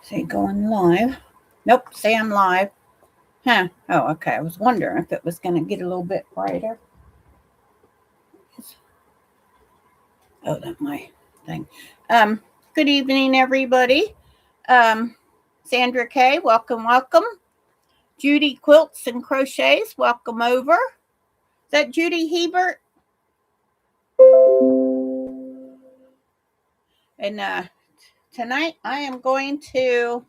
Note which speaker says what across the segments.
Speaker 1: Say going live. Nope, say I'm live. Huh. Oh, okay. I was wondering if it was going to get a little bit brighter. Oh, that's my thing. Good evening, everybody. Sandra Kay, welcome. Judy Quilts and Crochets, welcome over. Is that Judy Hebert? And tonight I am going to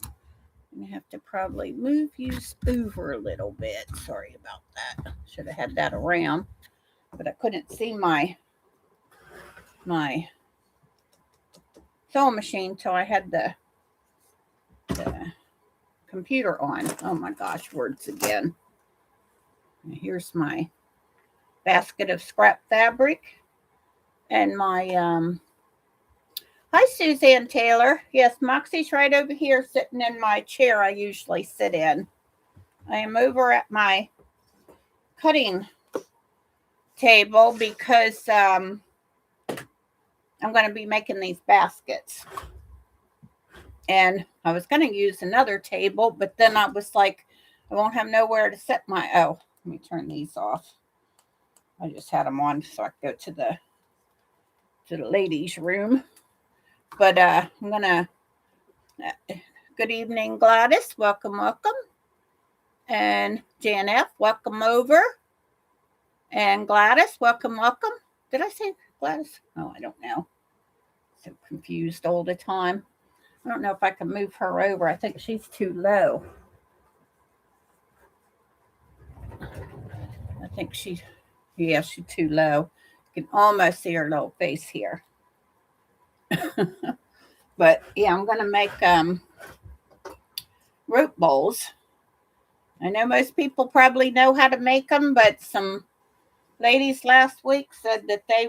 Speaker 1: have to probably move you over a little bit. Sorry about that. Should have had that around, but I couldn't see my sewing machine till I had the computer on. Oh my gosh, words again. And here's my basket of scrap fabric and my hi Suzanne Taylor. Yes, Moxie's right over here sitting in my chair I usually sit in. I am over at my cutting table because I'm going to be making these baskets. And I was going to use another table, but then I was like, I won't have nowhere to set my, let me turn these off. I just had them on so I could go to the ladies' room. But I'm going to, good evening, Gladys. Welcome. And Jan F., welcome over. And Gladys, welcome. Did I say Gladys? Oh, I don't know. So confused all the time. I don't know if I can move her over. I think she's too low. I think she's too low. You can almost see her little face here. But yeah, I'm going to make rope bowls. I know most people probably know how to make them, but some ladies last week said that they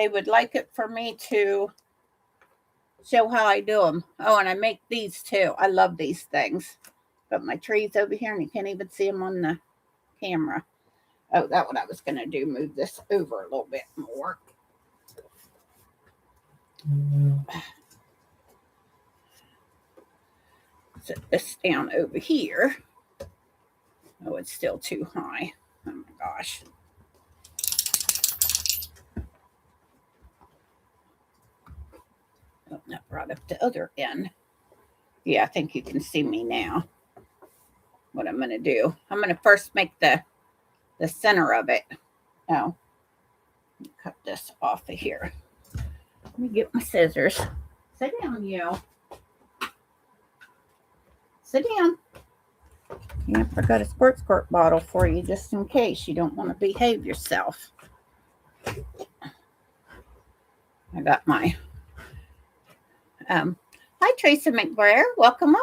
Speaker 1: would like it for me to show how I do them. Oh, and I make these too. I love these things. Got my trees over here and you can't even see them on the camera. Oh, that's what I was going to do. Move this over a little bit more. Set this down over here. Oh, it's still too high. Oh my gosh. Oh, that brought up the other end. Yeah, I think you can see me now. What I'm going to do. I'm going to first make the center of it. Oh, cut this off of here. Let me get my scissors. Sit down, you. Sit down. Yeah, I got a sports court bottle for you just in case you don't want to behave yourself. I got my hi Tracy McBrayer, welcome.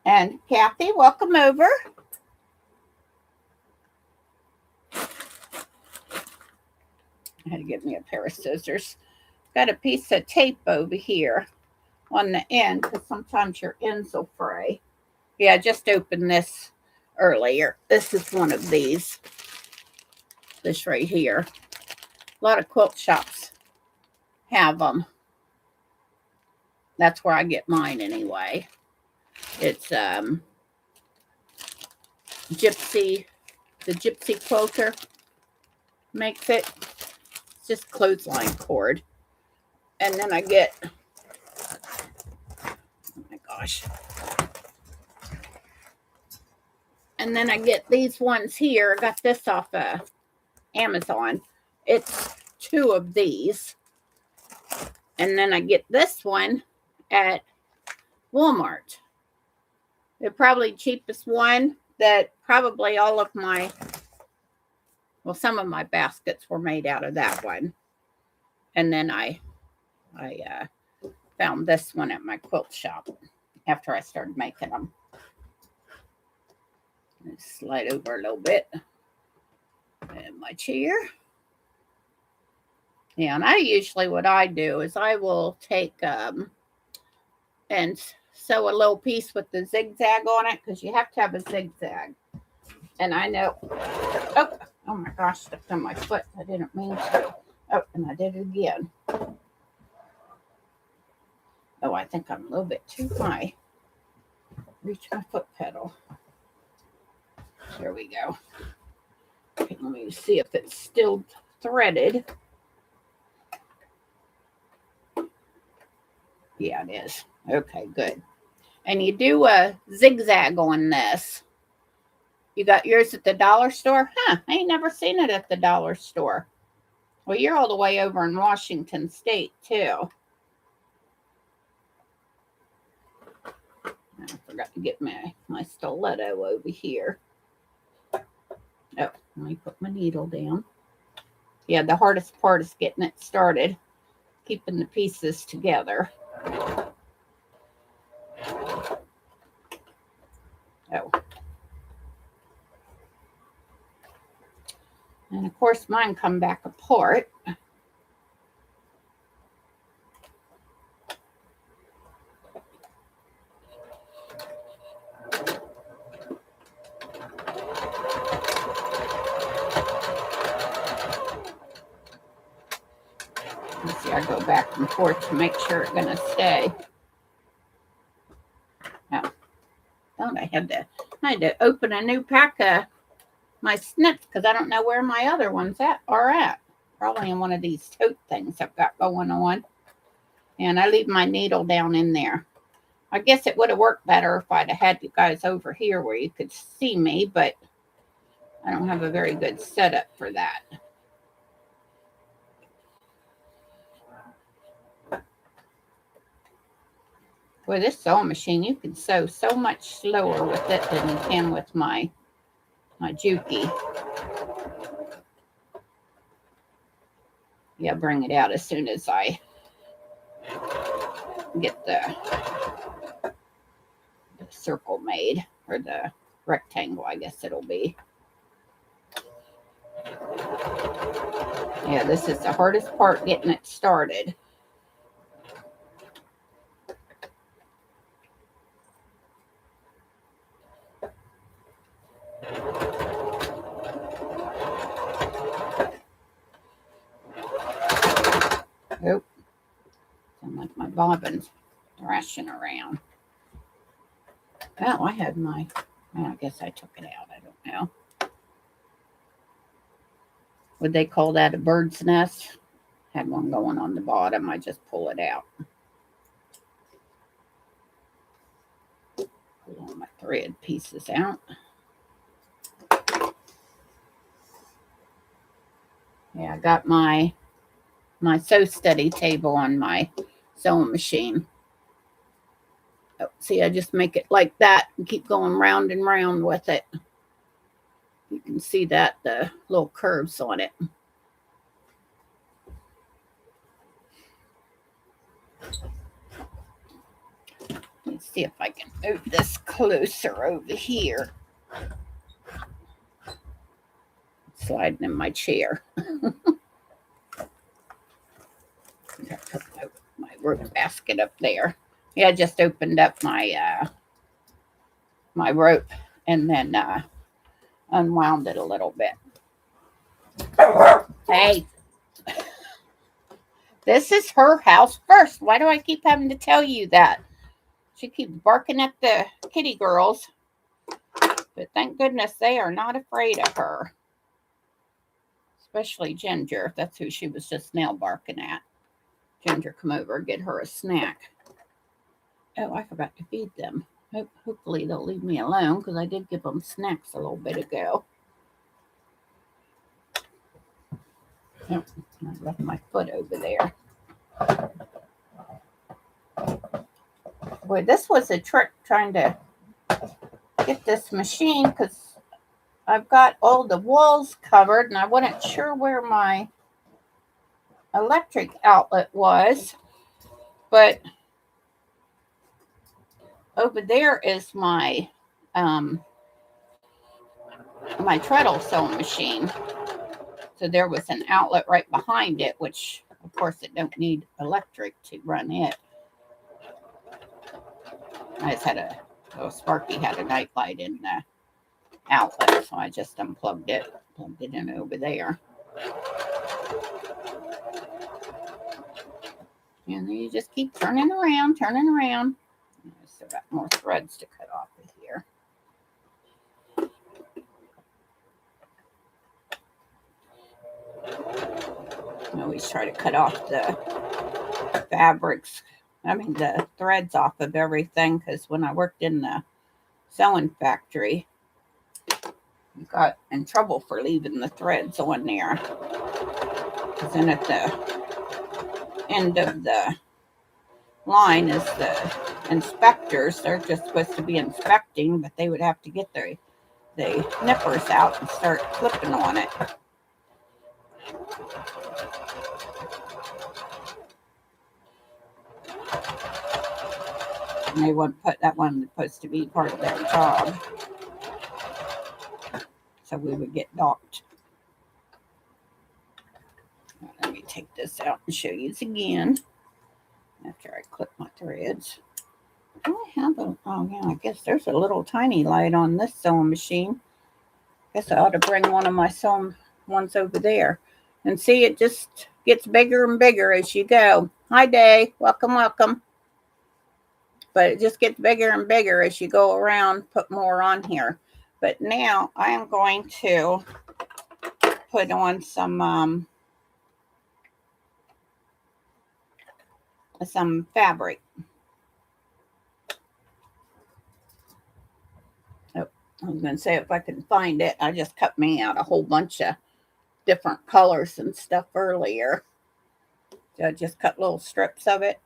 Speaker 1: And Kathy, welcome over. I had to get me a pair of scissors. Got a piece of tape over here on the end because sometimes your ends will fray. Yeah, I just opened this earlier. This is one of these. This right here. A lot of quilt shops have them. That's where I get mine anyway. It's the Gypsy Quilter makes it. It's just clothesline cord. And then I get, oh my gosh. And then I get these ones here. I got this off of Amazon. It's 2 of these. And then I get this one at Walmart. The probably cheapest one that probably all of my, well, some of my baskets were made out of that one. And then I found this one at my quilt shop after I started making them. Let's slide over a little bit. And my chair. Yeah, and I usually, what I do is I will take and sew a little piece with the zigzag on it because you have to have a zigzag. And I know, oh my gosh, stepped on my foot. I didn't mean to. Oh, and I did it again. Oh, I think I'm a little bit too high. Reach my foot pedal. There we go. Okay, let me see if it's still threaded. Yeah, it is. Okay, good. And you do a zigzag on this. You got yours at the dollar store? Huh, I ain't never seen it at the dollar store. Well, you're all the way over in Washington State, too. I forgot to get my stiletto over here. Oh, let me put my needle down. Yeah, the hardest part is getting it started, keeping the pieces together. Oh. And of course, mine come back apart. Let's see, I go back and forth to make sure it's going to stay. Oh, thought I had to open a new pack of my snips because I don't know where my other ones are at. Probably in one of these tote things I've got going on. And I leave my needle down in there. I guess it would have worked better if I'd have had you guys over here where you could see me, but I don't have a very good setup for that. Boy, this sewing machine, you can sew so much slower with it than you can with my Juki. Yeah, bring it out as soon as I get the circle made, or the rectangle, I guess it'll be. Yeah, this is the hardest part, getting it started. Nope. Sound like my bobbin's thrashing around. Oh, I had well, I guess I took it out. I don't know. Would they call that a bird's nest? Had one going on the bottom. I just pull it out. Pull all my thread pieces out. Yeah, I got my sew study table on my sewing machine. Oh, see, I just make it like that and keep going round and round with it. You can see that, the little curves on it. Let's see if I can move this closer over here. Sliding in my chair. Put my rope basket up there. Yeah, I just opened up my my rope and then unwound it a little bit. Hey, this is her house first. Why do I keep having to tell you that? She keeps barking at the kitty girls, but thank goodness they are not afraid of her. Especially Ginger. That's who she was just now barking at. Ginger, come over, get her a snack. Oh, I forgot to feed them. Hopefully they'll leave me alone because I did give them snacks a little bit ago. Oh, I left my foot over there. Boy, this was a trick trying to get this machine because I've got all the walls covered and I wasn't sure where my electric outlet was, but over there is my my treadle sewing machine. So there was an outlet right behind it, which of course it don't need electric to run it. I just had Sparky had a night light in the outlet, so I just unplugged it, plugged it in over there. And then you just keep turning around, turning around. I still got more threads to cut off of here. I always try to cut off the the threads off of everything, because when I worked in the sewing factory, I got in trouble for leaving the threads on there. Because then at the end of the line is the inspectors. They're just supposed to be inspecting, but they would have to get the nippers out and start clipping on it. And they wouldn't put that one supposed to be part of their job. So we would get docked. Let me take this out and show you again after I clip my threads. I have I guess there's a little tiny light on this sewing machine. Guess I ought to bring one of my sewing ones over there. And see, it just gets bigger and bigger as you go. Hi, Day. Welcome, welcome. But it just gets bigger and bigger as you go around, put more on here. But now I am going to put on some fabric. Oh, I was going to say if I can find it. I just cut me out a whole bunch of different colors and stuff earlier. So I just cut little strips of it.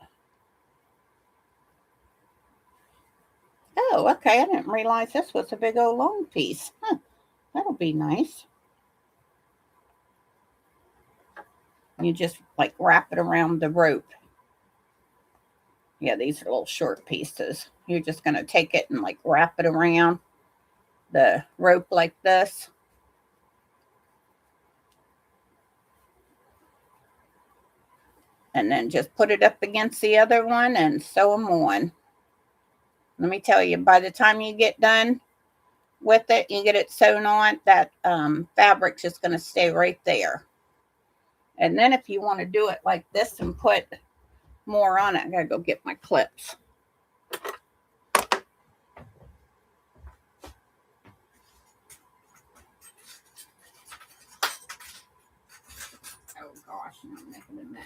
Speaker 1: Oh, okay. I didn't realize this was a big old long piece. Huh, that'll be nice. You just like wrap it around the rope. Yeah, these are little short pieces. You're just going to take it and like wrap it around the rope like this. And then just put it up against the other one and sew them on. Let me tell you, by the time you get done with it, you get it sewn on, that fabric's just going to stay right there. And then if you want to do it like this and put more on it, I got to go get my clips. Oh gosh, I'm making a mess.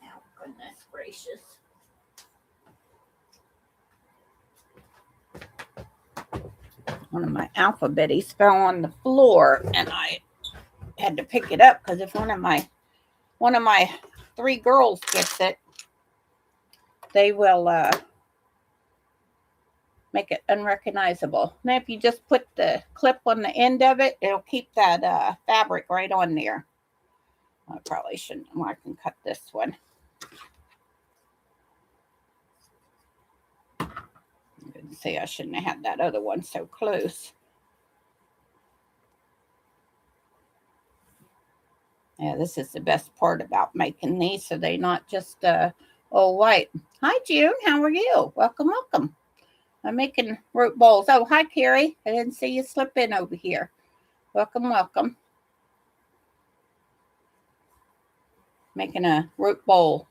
Speaker 1: Oh, goodness gracious. One of my alphabetties fell on the floor and I had to pick it up because if one of my 3 girls gets it, they will make it unrecognizable. Now if you just put the clip on the end of it, it'll keep that fabric right on there. I probably shouldn't. Well, I can cut this one. I didn't say I shouldn't have had that other one so close. Yeah, this is the best part about making these, so they're not just all white. Hi, June. How are you? Welcome, welcome. I'm making rope bowls. Oh, hi, Carrie. I didn't see you slip in over here. Welcome, welcome. Making a rope bowl.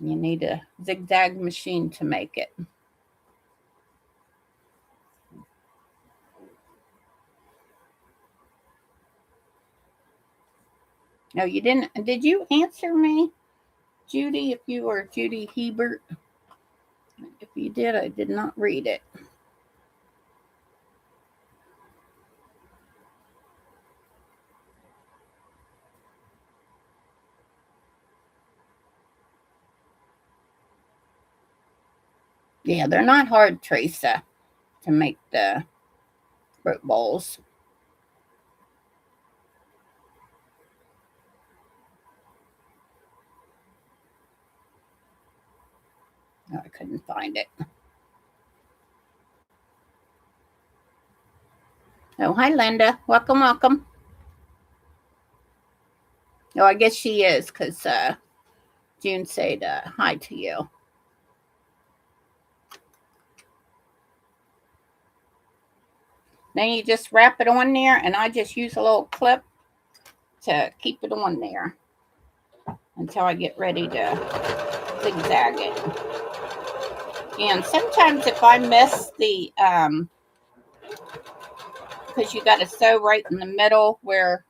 Speaker 1: You need a zigzag machine to make it. No, you didn't. Did you answer me, Judy, if you were Judy Hebert? If you did, I did not read it. Yeah, they're not hard, Teresa, to make the rope bowls. No, I couldn't find it. Oh, hi, Linda. Welcome, welcome. Oh, I guess she is because June said hi to you. Then you just wrap it on there, and I just use a little clip to keep it on there until I get ready to zigzag it. And sometimes if I miss the, because you got to sew right in the middle where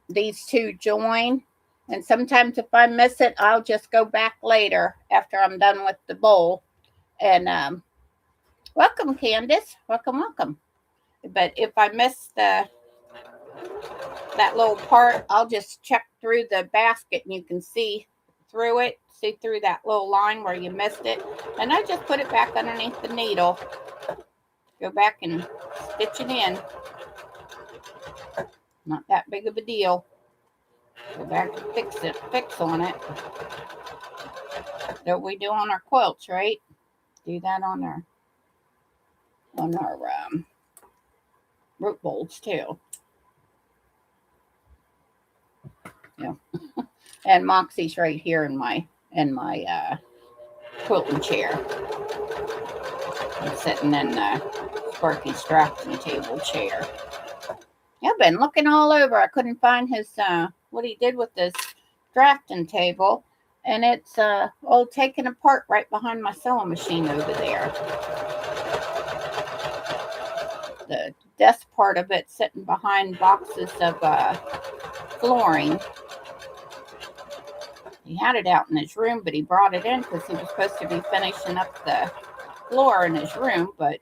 Speaker 1: these two join. And sometimes if I miss it, I'll just go back later after I'm done with the bowl. And welcome, Candace. Welcome. But if I miss that little part, I'll just check through the basket and you can see through it. See through that little line where you missed it. And I just put it back underneath the needle. Go back and stitch it in. Not that big of a deal. Go back and fix on it. That we do on our quilts, right? Do that on our root bowls too. Yeah. And Moxie's right here in my quilting chair. I'm sitting in the Sparky's drafting table chair. I've been looking all over. I couldn't find his what he did with this drafting table, and it's all taken apart right behind my sewing machine over there. The desk part of it sitting behind boxes of flooring. He had it out in his room, but he brought it in because he was supposed to be finishing up the floor in his room, but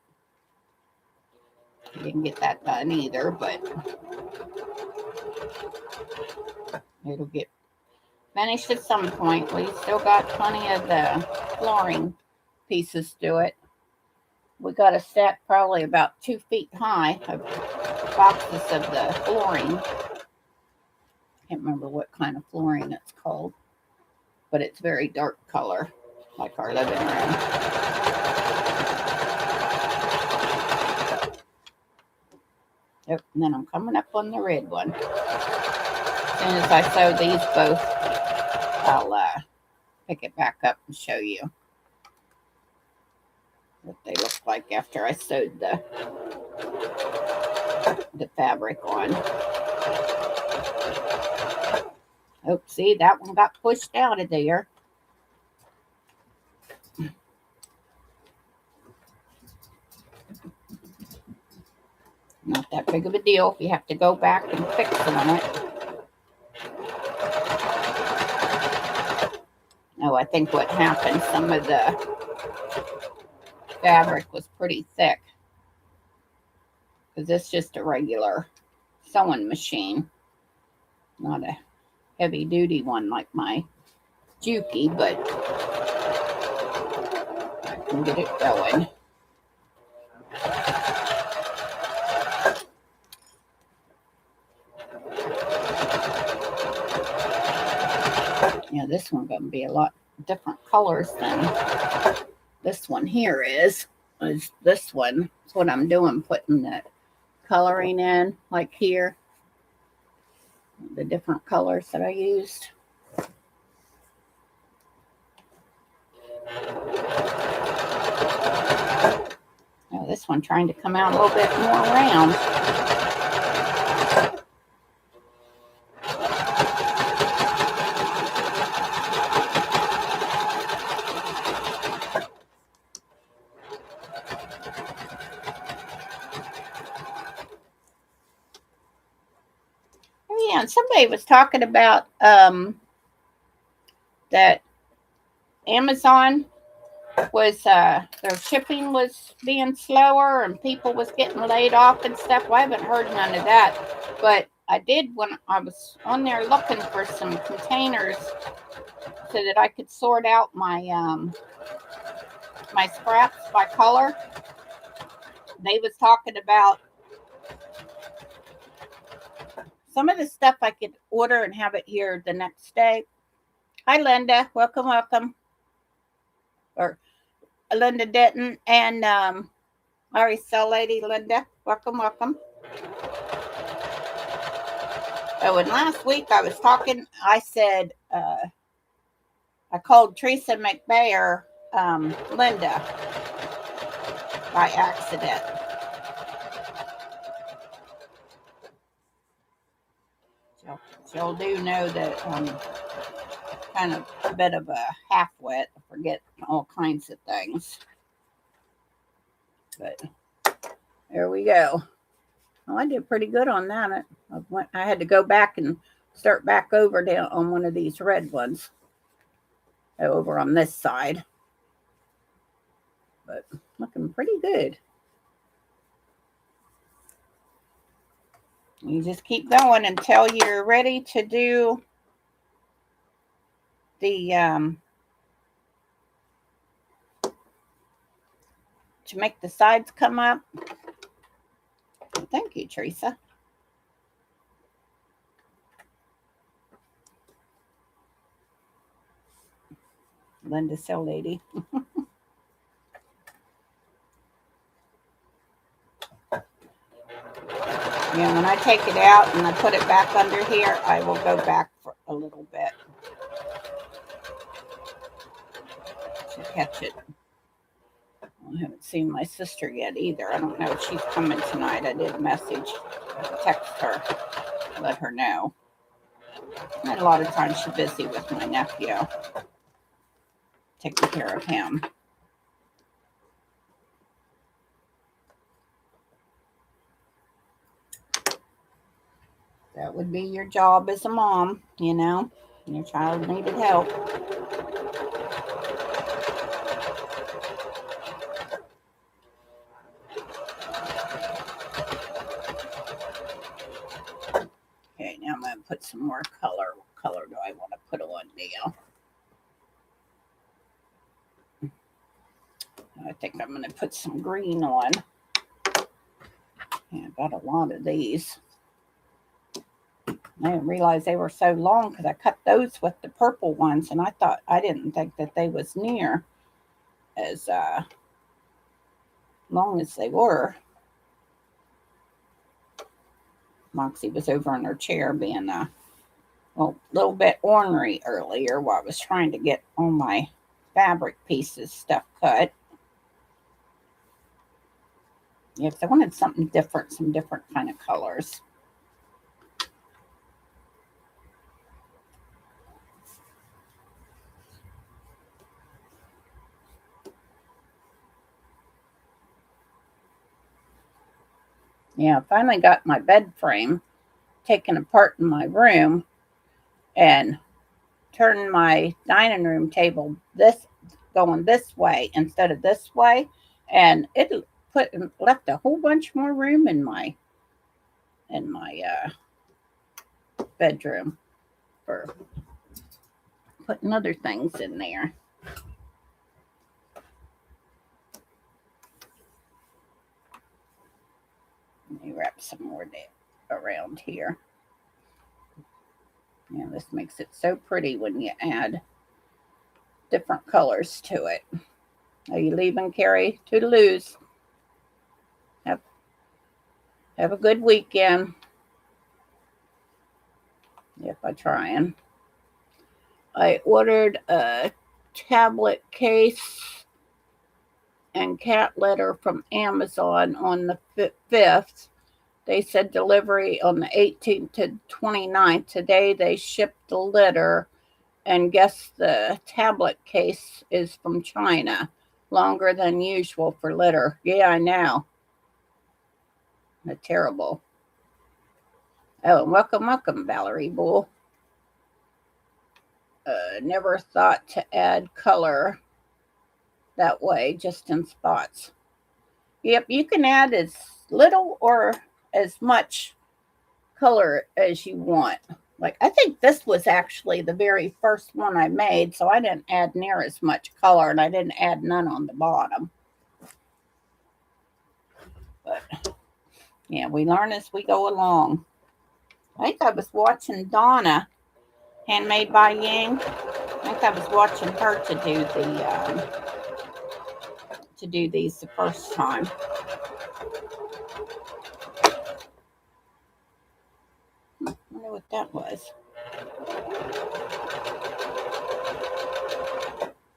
Speaker 1: he didn't get that done either. But it'll get finished at some point. We still got plenty of the flooring pieces to it. We got a set probably about 2 feet high of boxes of the flooring. Can't remember what kind of flooring it's called, but it's very dark color, like our living room. Yep, and then I'm coming up on the red one. As soon as I sew these both, I'll pick it back up and show you what they look like after I sewed the fabric on. Oh, see, that one got pushed out of there. Not that big of a deal if you have to go back and fix on it. Oh, I think what happened, some of the fabric was pretty thick. Because it's just a regular sewing machine. Not a heavy duty one like my Juki, but I can get it going. Yeah, this one's going to be a lot different colors than this one here is. This one. That's what I'm doing, putting the coloring in, like here. The different colors that I used. Oh, this one trying to come out a little bit more round. Yeah, and somebody was talking about that Amazon was their shipping was being slower and people was getting laid off and stuff. Well, I haven't heard none of that, but I did when I was on there looking for some containers so that I could sort out my my scraps by color. They was talking about some of the stuff I could order and have it here the next day. Hi, Linda. Welcome. Or Linda Denton and RSL lady Linda. Welcome. Oh, and last week I was talking, I said, I called Teresa McBayer Linda by accident. Y'all do know that kind of a bit of a half-wit. I forget all kinds of things. But there we go. Well, I did pretty good on that. I had to go back and start back over down on one of these red ones over on this side. But looking pretty good. You just keep going until you're ready to do the to make the sides come up. Thank you, Teresa. Linda Cell Lady. Yeah, when I take it out and I put it back under here, I will go back for a little bit to catch it. I haven't seen my sister yet either. I don't know if she's coming tonight. I did text her, let her know. And a lot of times she's busy with my nephew, taking care of him. That would be your job as a mom, you know. Your child needed help. Okay, now I'm going to put some more color. What color do I want to put on now? I think I'm going to put some green on. Yeah, I got a lot of these. I didn't realize they were so long because I cut those with the purple ones, and I didn't think that they was near as long as they were. Moxie was over in her chair being a little bit ornery earlier while I was trying to get all my fabric pieces stuff cut. Yeah, because I wanted something different, some different kind of colors. Yeah, I finally got my bed frame taken apart in my room and turned my dining room table going this way instead of this way, and it left a whole bunch more room in my bedroom for putting other things in there. Let me wrap some more around here. Yeah, this makes it so pretty when you add different colors to it. Are you leaving, Carrie? Toodaloos. Have a good weekend. Yep, I'm trying. I ordered a tablet case and cat litter from Amazon on the 5th. They said delivery on the 18th to 29th. Today they shipped the litter, and guess the tablet case is from China. Longer than usual for litter. Yeah, I know. They're terrible. Oh, welcome, Valerie Bull. Never thought to add color that way, just in spots. Yep, you can add as little or as much color as you want. Like, I think this was actually the very first one I made, so I didn't add near as much color, and I didn't add none on the bottom. But, yeah, we learn as we go along. I think I was watching Donna, Handmade by Ying. I think I was watching her to do these the first time. I wonder what that was.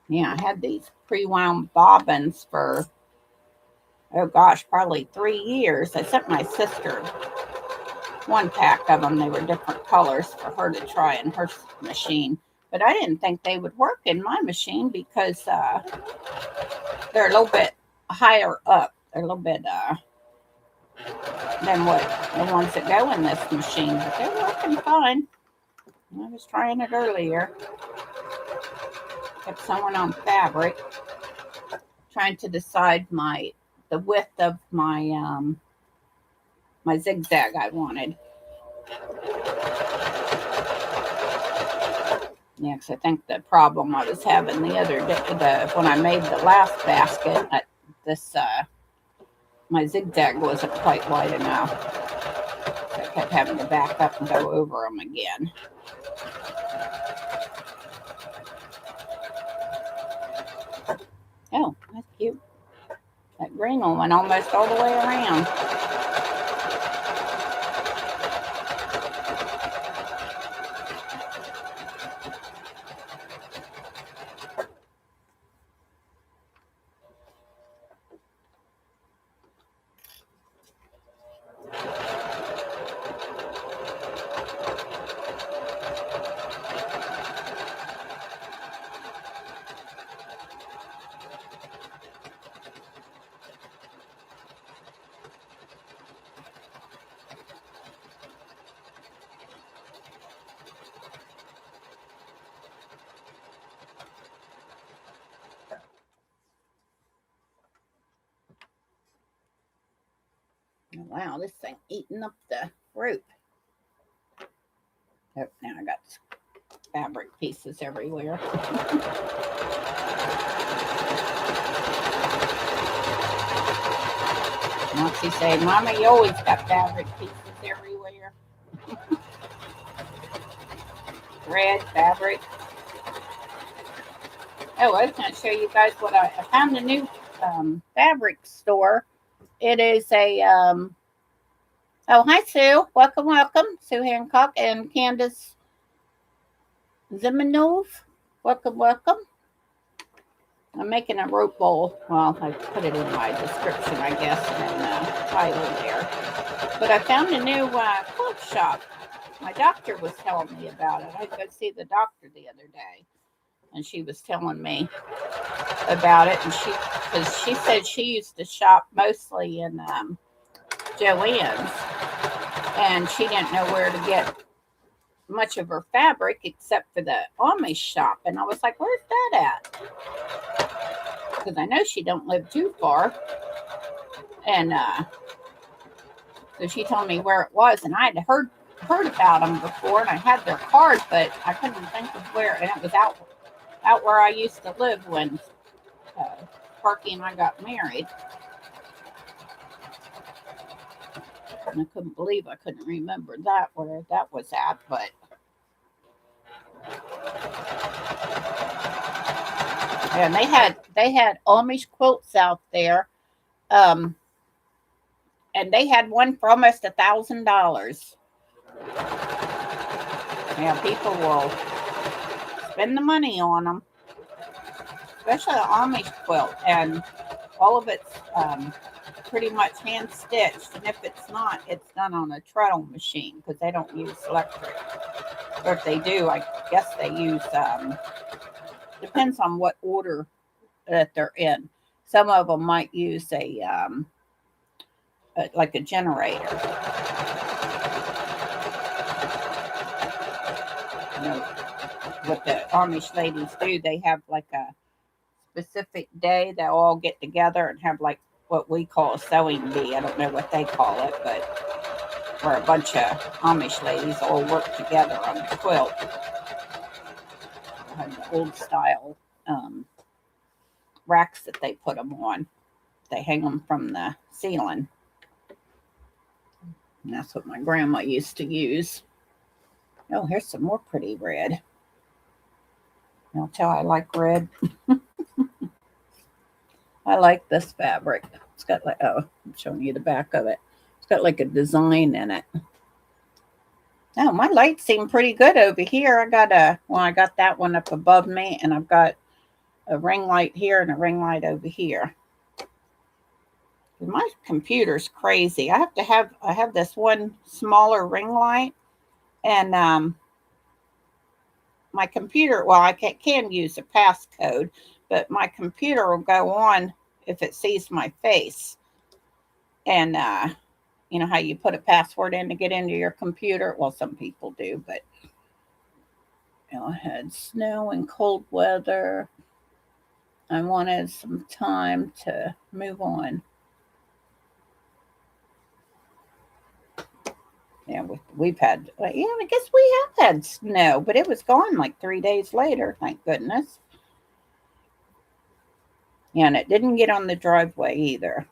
Speaker 1: Yeah, I had these pre-wound bobbins for, oh gosh, probably 3 years. I sent my sister one pack of them. They were different colors for her to try in her machine. But I didn't think they would work in my machine because they're a little bit higher up. They're a little bit than what the ones that go in this machine. But they're working fine. I was trying it earlier. Kept sewing on fabric, trying to decide the width of my my zigzag I wanted. Yeah, because I think the problem I was having the other day, when I made the last basket, this my zigzag wasn't quite wide enough. So I kept having to back up and go over them again. Oh, that's cute. That green one went almost all the way around. Wow, this thing eating up the rope. Oh, now I got fabric pieces everywhere. Moxie said, Mama, you always got fabric pieces everywhere. Red fabric. Oh, I was going to show you guys what I found a new fabric store. It is a, oh, hi, Sue. Welcome, welcome. Sue Hancock and Candace Zimanov. Welcome, welcome. I'm making a rope bowl. Well, I put it in my description, I guess, and title there. But I found a new quilt shop. My doctor was telling me about it. I go see the doctor the other day, and she was telling me about it. And because she said she used to shop mostly in Joann's, and she didn't know where to get much of her fabric except for the Amish shop. And I was like, where's that at? Because I know she don't live too far. And so she told me where it was, and I had heard about them before, and I had their card, but I couldn't think of where. And it was out where I used to live when Sparky and I got married. And I couldn't believe I couldn't remember that where that was at, but and they had Amish quilts out there, and they had one for almost $1,000. Yeah, people will spend the money on them, especially the Amish quilt, and all of it's pretty much hand stitched, and if it's not, it's done on a treadle machine because they don't use electric, or if they do, I guess they use depends on what order that they're in. Some of them might use like a generator. You know, what the Amish ladies do, they have like a specific day they'll all get together and have like what we call a sewing bee. I don't know what they call it, but where a bunch of Amish ladies all work together on the quilt. They have the old style racks that they put them on. They hang them from the ceiling. And that's what my grandma used to use. Oh, here's some more pretty red. I'll tell I like red. I like this fabric. It's got like, oh, I'm showing you the back of it. It's got like a design in it. Oh, my lights seem pretty good over here. I got that one up above me, and I've got a ring light here and a ring light over here. My computer's crazy. I have this one smaller ring light, and my computer, well, I can use a passcode, but my computer will go on if it sees my face. And you know how you put a password in to get into your computer? Well, some people do, but I had snow and cold weather. I wanted some time to move on. Yeah, we've had, yeah, I guess we have had snow, but it was gone like 3 days later, thank goodness. Yeah, and it didn't get on the driveway either.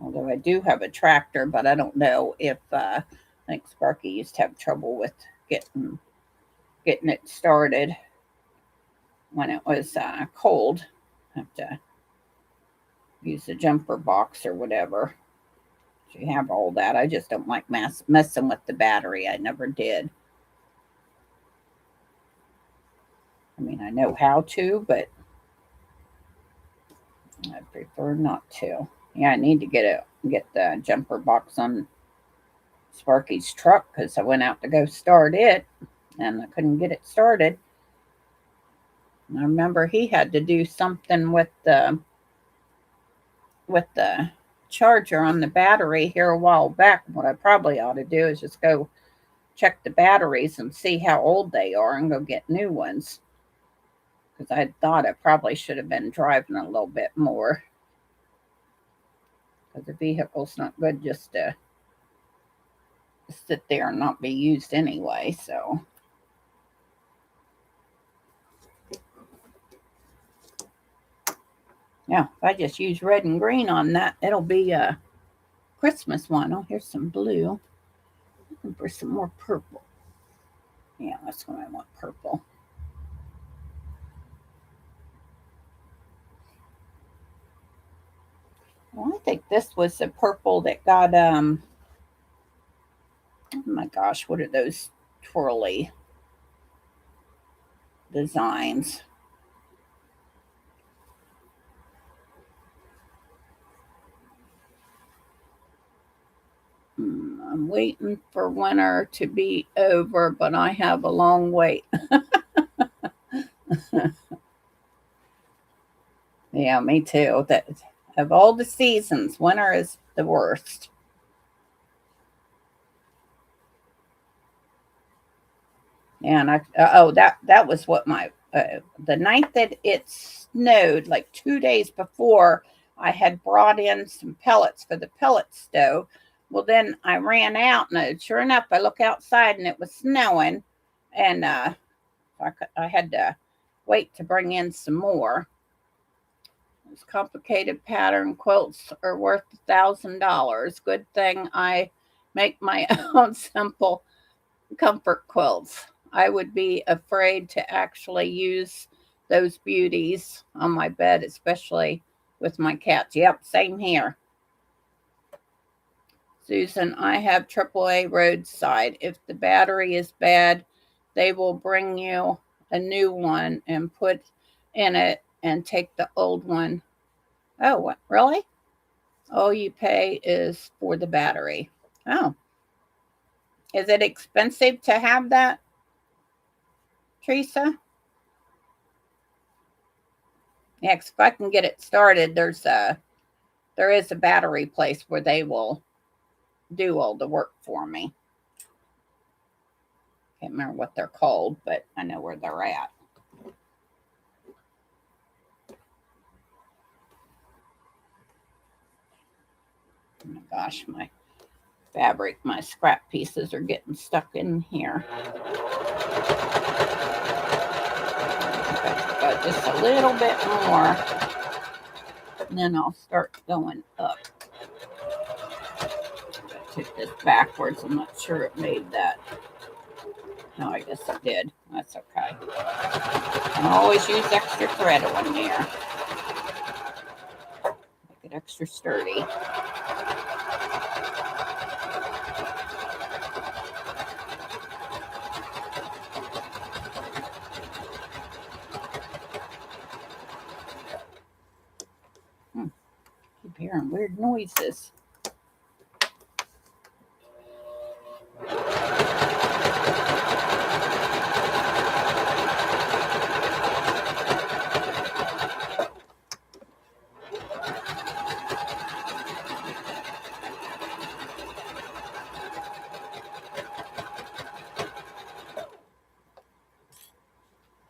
Speaker 1: Although I do have a tractor, but I don't know if, I think Sparky used to have trouble with getting it started when it was cold. Have to use the jumper box or whatever. You have all that. I just don't like messing with the battery. I never did. I mean, I know how to, but I prefer not to. Yeah, I need to get the jumper box on Sparky's truck because I went out to go start it and I couldn't get it started. And I remember he had to do something with the charger on the battery here a while back. What I probably ought to do is just go check the batteries and see how old they are and go get new ones. Because I thought I probably should have been driving a little bit more. Because the vehicle's not good just to sit there and not be used anyway. So, yeah, if I just use red and green on that, it'll be a Christmas one. Oh, here's some blue. Looking for some more purple. Yeah, that's what I want, purple. Well, I think this was the purple that got, oh my gosh, what are those twirly designs? I'm waiting for winter to be over, but I have a long wait. Yeah, me too. That of all the seasons, winter is the worst. Yeah, and that was what my the night that it snowed, like 2 days before, I had brought in some pellets for the pellet stove. Well, then I ran out, and sure enough, I look outside, and it was snowing, and I had to wait to bring in some more. Those complicated pattern quilts are worth $1,000. Good thing I make my own simple comfort quilts. I would be afraid to actually use those beauties on my bed, especially with my cats. Yep, same here. Susan, I have AAA roadside. If the battery is bad, they will bring you a new one and put in it and take the old one. Oh, what? Really? All you pay is for the battery. Oh, is it expensive to have that, Teresa? Yeah, 'cause if I can get it started, there is a battery place where they will do all the work for me. Can't remember what they're called, but I know where they're at. Oh my gosh, my fabric, my scrap pieces are getting stuck in here. Okay, just a little bit more, and then I'll start going up. I took this backwards. I'm not sure it made that. No, I guess it did. That's okay. I always use extra thread on here. Make it extra sturdy. hearing weird noises.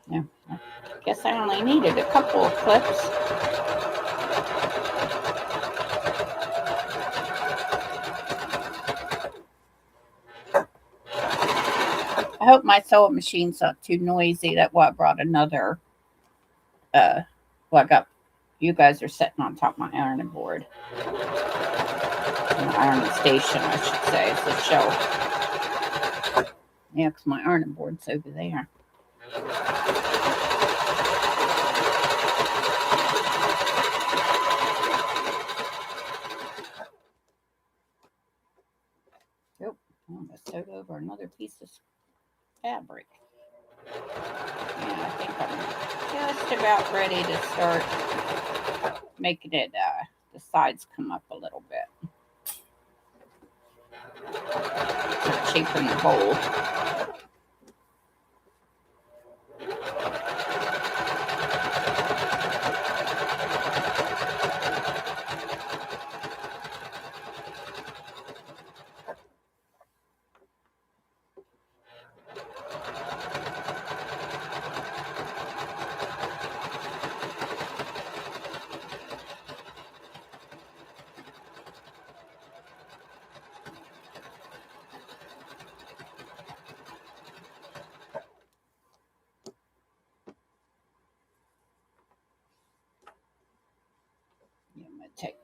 Speaker 1: Yeah, I guess I only needed a couple of clips. I hope my sewing machine's not too noisy. That's why I brought another. Well, I got you guys are sitting on top of my ironing board. My ironing station, I should say. It's a shelf. Yeah, because my ironing board's over there. Nope, I'm going to sewed over another piece of fabric. Yeah, I think I'm just about ready to start making it, the sides come up a little bit. Start shaping the bowl. I'm going to take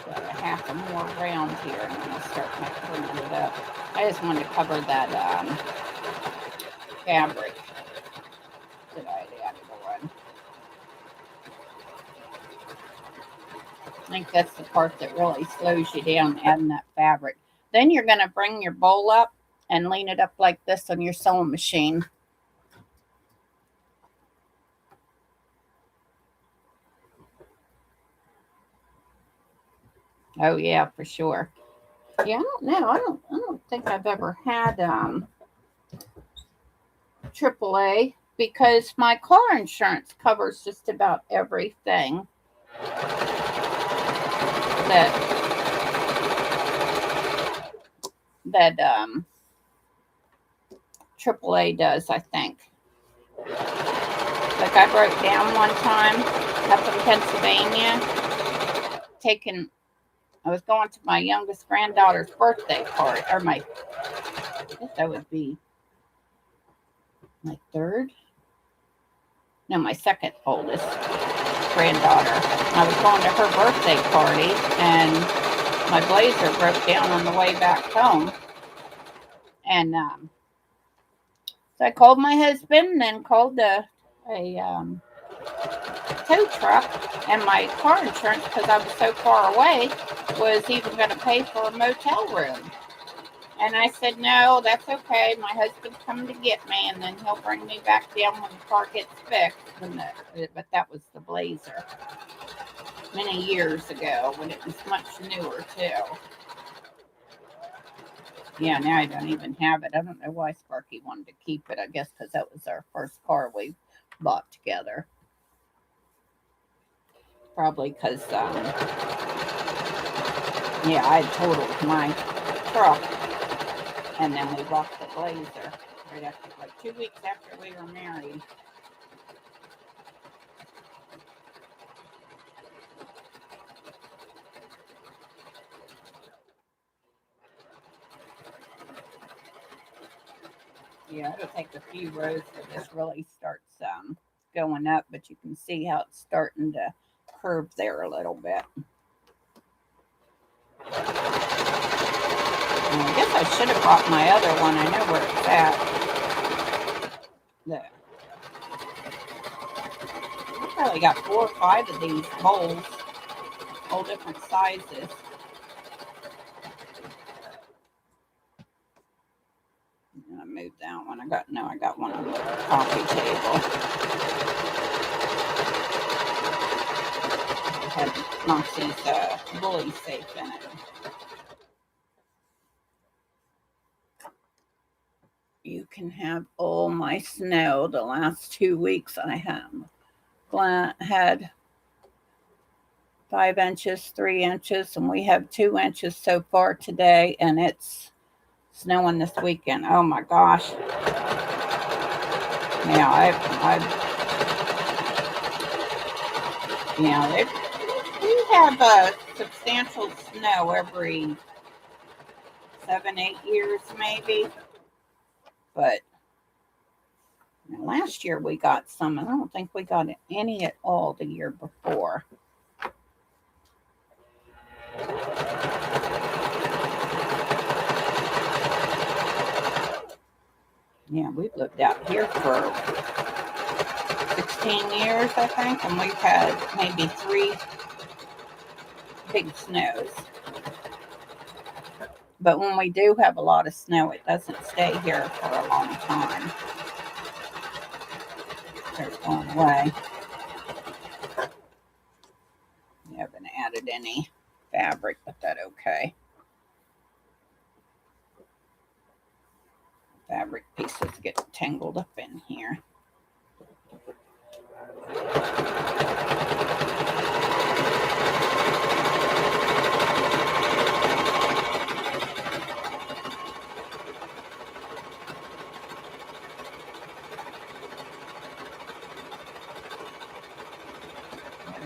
Speaker 1: about a half a more round here and then I'll start cleaning it up. I just wanted to cover that fabric that I added on. I think that's the part that really slows you down, adding that fabric. Then you're going to bring your bowl up and lean it up like this on your sewing machine. Oh yeah, for sure. Yeah, I don't know. I don't think I've ever had AAA because my car insurance covers just about everything that AAA does, I think. Like I broke down one time up in Pennsylvania, I was going to my youngest granddaughter's birthday party, or I guess that would be my second oldest granddaughter. I was going to her birthday party, and my Blazer broke down on the way back home. And so I called my husband and then called a tow truck, and my car insurance, because I was so far away, was even going to pay for a motel room. And I said, no, that's okay. My husband's coming to get me, and then he'll bring me back down when the car gets fixed. But that was the Blazer many years ago when it was much newer, too. Yeah, now I don't even have it. I don't know why Sparky wanted to keep it. I guess because that was our first car we bought together. Probably because, yeah, I totaled my truck, and then we bought the Blazer right after, like 2 weeks after we were married. Yeah, it'll take a few rows for this really starts going up, but you can see how it's starting to curve there a little bit. And I guess I should have brought my other one. I know where it's at. There. I probably got 4 or 5 of these bowls, all different sizes. I moved that one. I got one on the coffee table. I had Moxie's woolly safe in it. You can have all my snow. The last 2 weeks I have had 5 inches, 3 inches, and we have 2 inches so far today, and it's snowing this weekend. Oh my gosh. We have a substantial snow every 7, 8 years maybe. But last year we got some. I don't think we got any at all the year before. Yeah, we've lived out here for 16 years, I think, and we've had maybe 3 big snows. But when we do have a lot of snow, it doesn't stay here for a long time. It's going away. We haven't added any fabric, but that's okay. Fabric pieces get tangled up in here.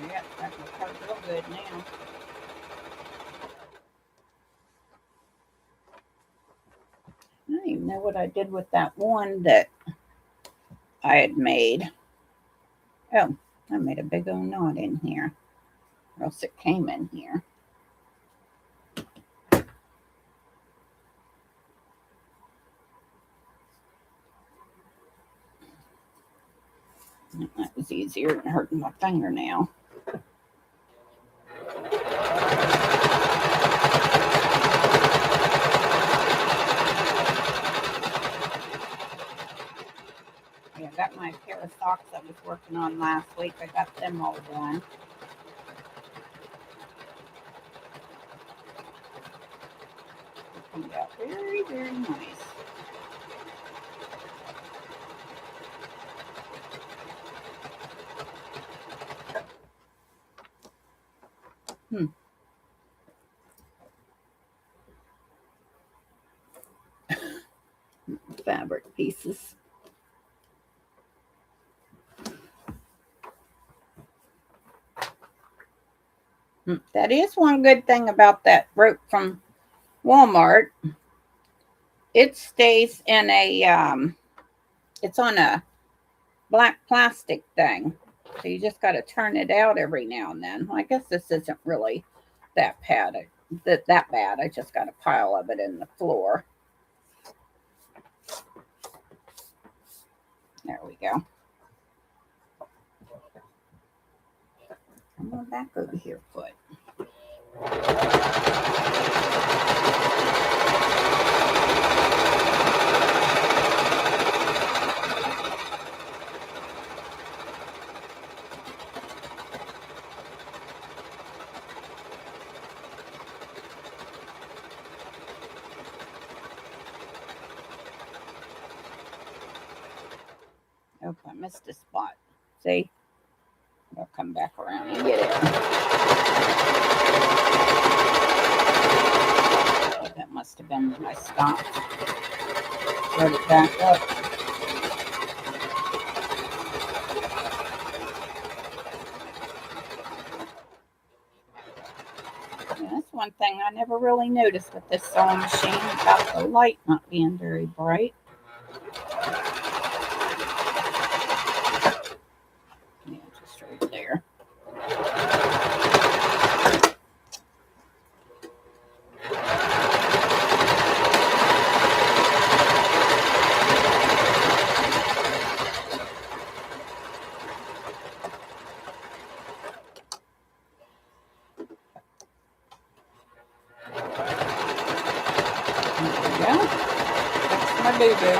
Speaker 1: Yeah, that looks real good now. I don't even know what I did with that one that I had made. Oh, I made a big old knot in here, or else it came in here. That was easier than hurting my fingernail. Yeah, I got my pair of socks I was working on last week. I got them all done. It turned out very, very nice. Fabric pieces. That is one good thing about that rope from Walmart. It stays in a, it's on a black plastic thing. So you just got to turn it out every now and then. Well, I guess this isn't really that bad. That bad. I just got a pile of it in the floor. There we go. Come on back over here, foot. Oh, I missed a spot. See? I'll come back around and get it. Oh, that must have been when I stopped. Start it back up. Yeah, that's one thing I never really noticed with this sewing machine about the light not being very bright. Yeah, just right there. Boo-boo.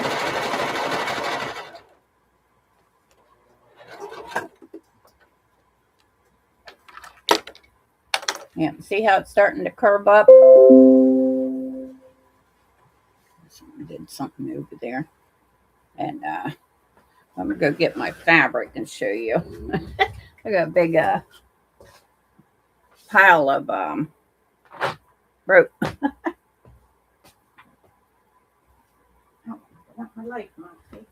Speaker 1: Yeah, see how it's starting to curve up? Someone did something over there. And I'm going to go get my fabric and show you. I got a big pile of rope. Oh, I want my light, Moxie.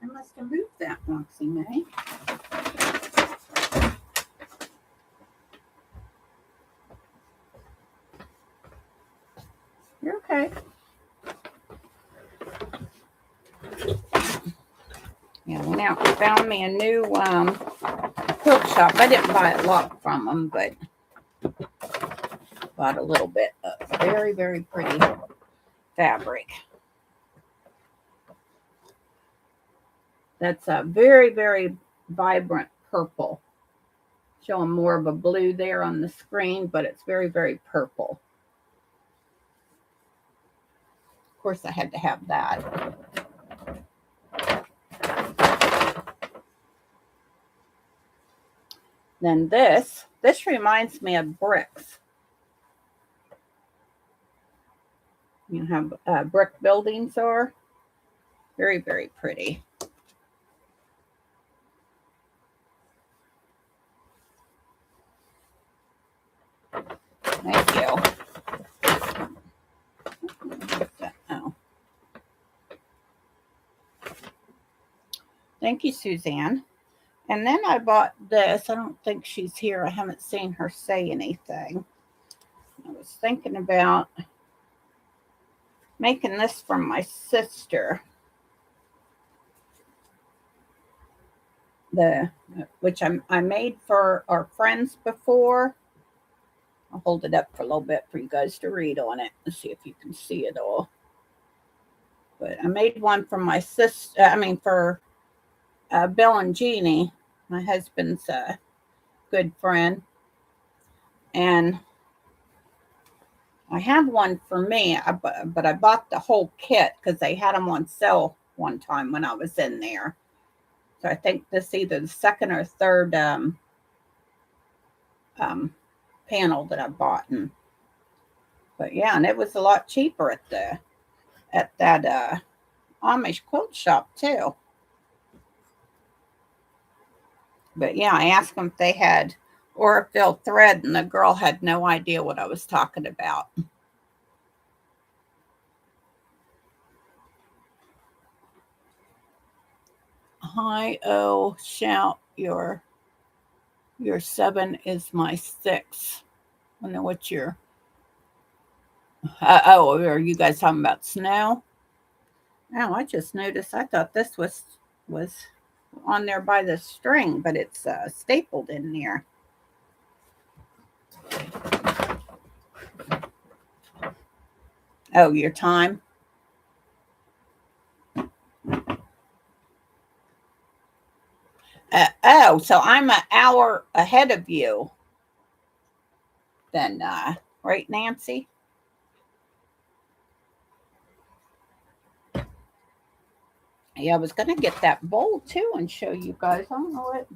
Speaker 1: I must have moved that, Moxie May. You're okay. Yeah, went out and found me a new quilt shop. I didn't buy a lot from them, but bought a little bit of very, very pretty fabric. That's a very, very vibrant purple. Showing more of a blue there on the screen, but it's very, very purple. Of course, I had to have that. Then this reminds me of bricks. You know how brick buildings are. Very, very pretty. Thank you. Oh. Thank you, Suzanne. And then I bought this. I don't think she's here. I haven't seen her say anything. I was thinking about making this for my sister. Which I made for our friends before. I'll hold it up for a little bit for you guys to read on it and see if you can see it all. But I made one for my sister. For Bill and Jeannie, my husband's good friend, and I have one for me. But I bought the whole kit because they had them on sale one time when I was in there. So I think this is either the second or third panel that I bought. But yeah, and it was a lot cheaper at that Amish quilt shop too. But yeah, I asked them if they had Aurifil thread, and the girl had no idea what I was talking about. Hi, oh, shout, your 7 is my 6. I don't know what you're... are you guys talking about snow? Oh, I just noticed. I thought this was on there by the string, but it's stapled in there. Oh, your time? So I'm an hour ahead of you then, right, Nancy? Yeah, I was going to get that bowl too and show you guys. I don't know what.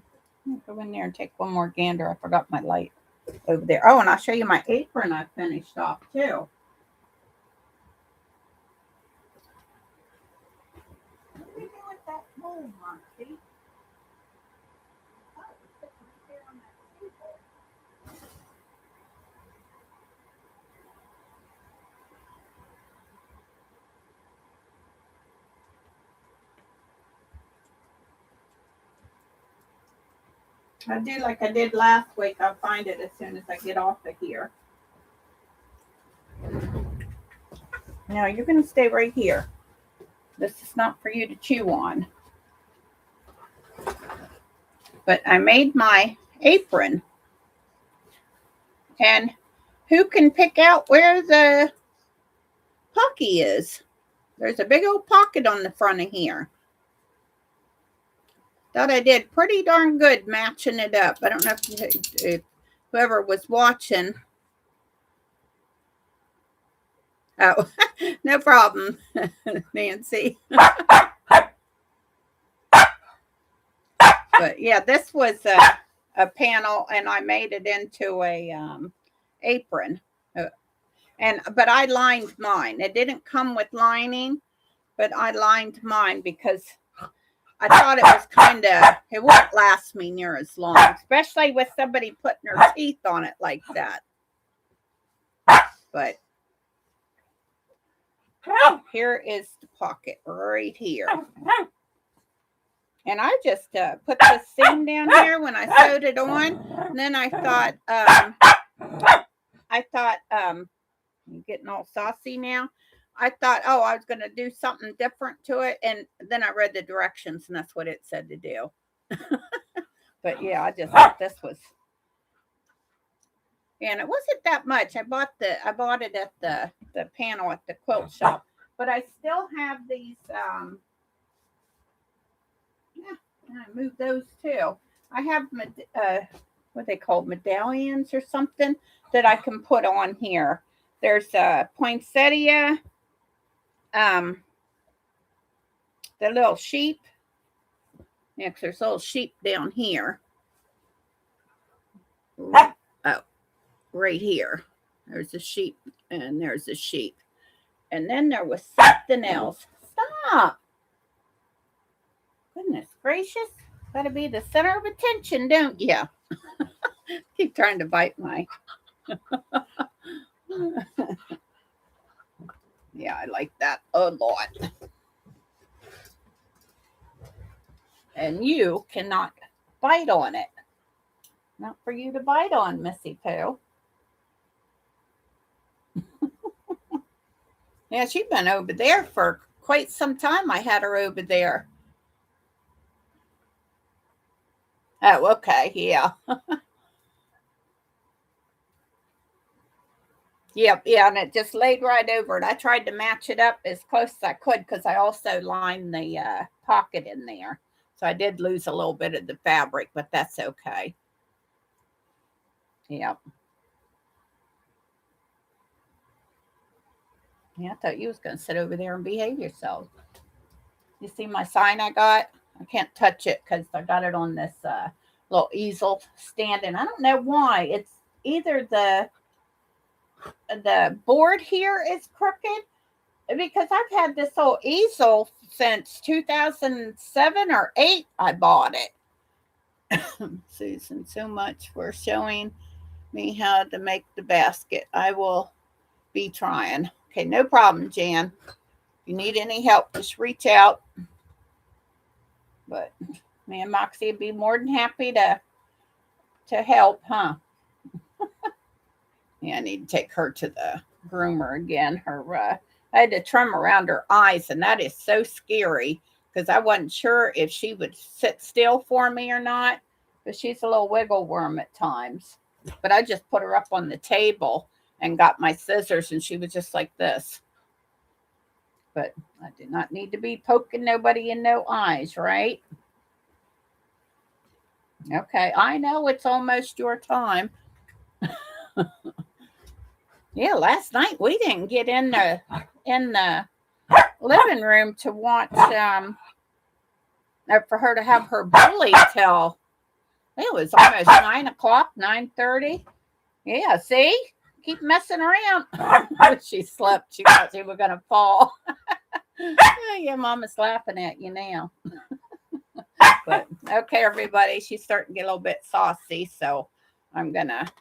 Speaker 1: I'll go in there and take one more gander. I forgot my light over there. Oh, and I'll show you my apron I finished off too. What do we do with that bowl, Monty? I'll do like I did last week. I'll find it as soon as I get off of here. Now you're going to stay right here. This is not for you to chew on. But I made my apron. And who can pick out where the pocket is? There's a big old pocket on the front of here. Thought I did pretty darn good matching it up. I don't know if whoever was watching Oh, no problem, Nancy. But yeah, this was a panel, and I made it into a apron. Uh, and but I lined mine. It didn't come with lining, but I lined mine because I thought it was it wouldn't last me near as long, especially with somebody putting their teeth on it like that. But here is the pocket right here. And I just put this seam down here when I sewed it on. And then I thought, I'm getting all saucy now. I thought, oh, I was going to do something different to it. And then I read the directions, and that's what it said to do. But yeah, I just thought this was, and it wasn't that much. I bought it at the panel at the quilt shop, but I still have these. I moved those too. I have what they call medallions or something that I can put on here. There's a poinsettia, the little sheep. Yeah, 'cause there's little sheep down here. Oh, right here. There's a sheep, and there's a sheep. And then there was something else. Stop. Goodness gracious. Gotta be the center of attention, don't you? Keep trying to bite my. Yeah, I like that a lot. And you cannot bite on it. Not for you to bite on, Missy Pooh. Yeah, she's been over there for quite some time. I had her over there. Oh, okay. Yeah. Yep. Yeah. And it just laid right over it. I tried to match it up as close as I could because I also lined the pocket in there. So I did lose a little bit of the fabric, but that's okay. Yep. Yeah, I thought you was going to sit over there and behave yourself. You see my sign I got? I can't touch it because I got it on this little easel stand, and I don't know why. It's either the board here is crooked because I've had this old easel since 2007 or 8. I bought it. Susan, so much for showing me how to make the basket. I will be trying. Okay, no problem, Jan. If you need any help, just reach out. But me and Moxie would be more than happy to help, huh? Yeah, I need to take her to the groomer again. I had to trim around her eyes, and that is so scary because I wasn't sure if she would sit still for me or not. But she's a little wiggle worm at times. But I just put her up on the table and got my scissors, and she was just like this. But I did not need to be poking nobody in no eyes, right? Okay, I know it's almost your time. Yeah, last night we didn't get in the living room to watch for her to have her bully till it was almost 9:00, 9:30. Yeah, see? Keep messing around. She slept. She thought she was gonna fall. Yeah, Mama's laughing at you now. But okay, everybody, she's starting to get a little bit saucy, so I'm gonna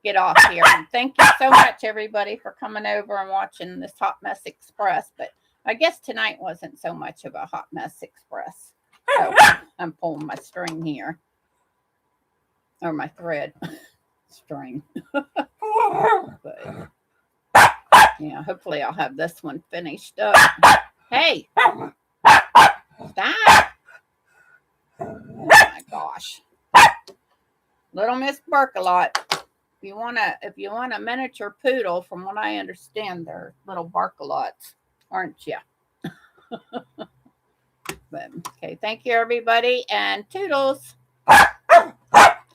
Speaker 1: get off here. And thank you so much, everybody, for coming over and watching this Hot Mess Express. But I guess tonight wasn't so much of a Hot Mess Express. So I'm pulling my string here, or my thread string. But yeah, hopefully I'll have this one finished up. Hey, stop. Oh my gosh. Little Miss Barkalot. If you want a miniature poodle, from what I understand, they're little Barkalots, aren't you? But okay, thank you, everybody, and toodles.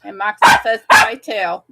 Speaker 1: And Moxie says bye too.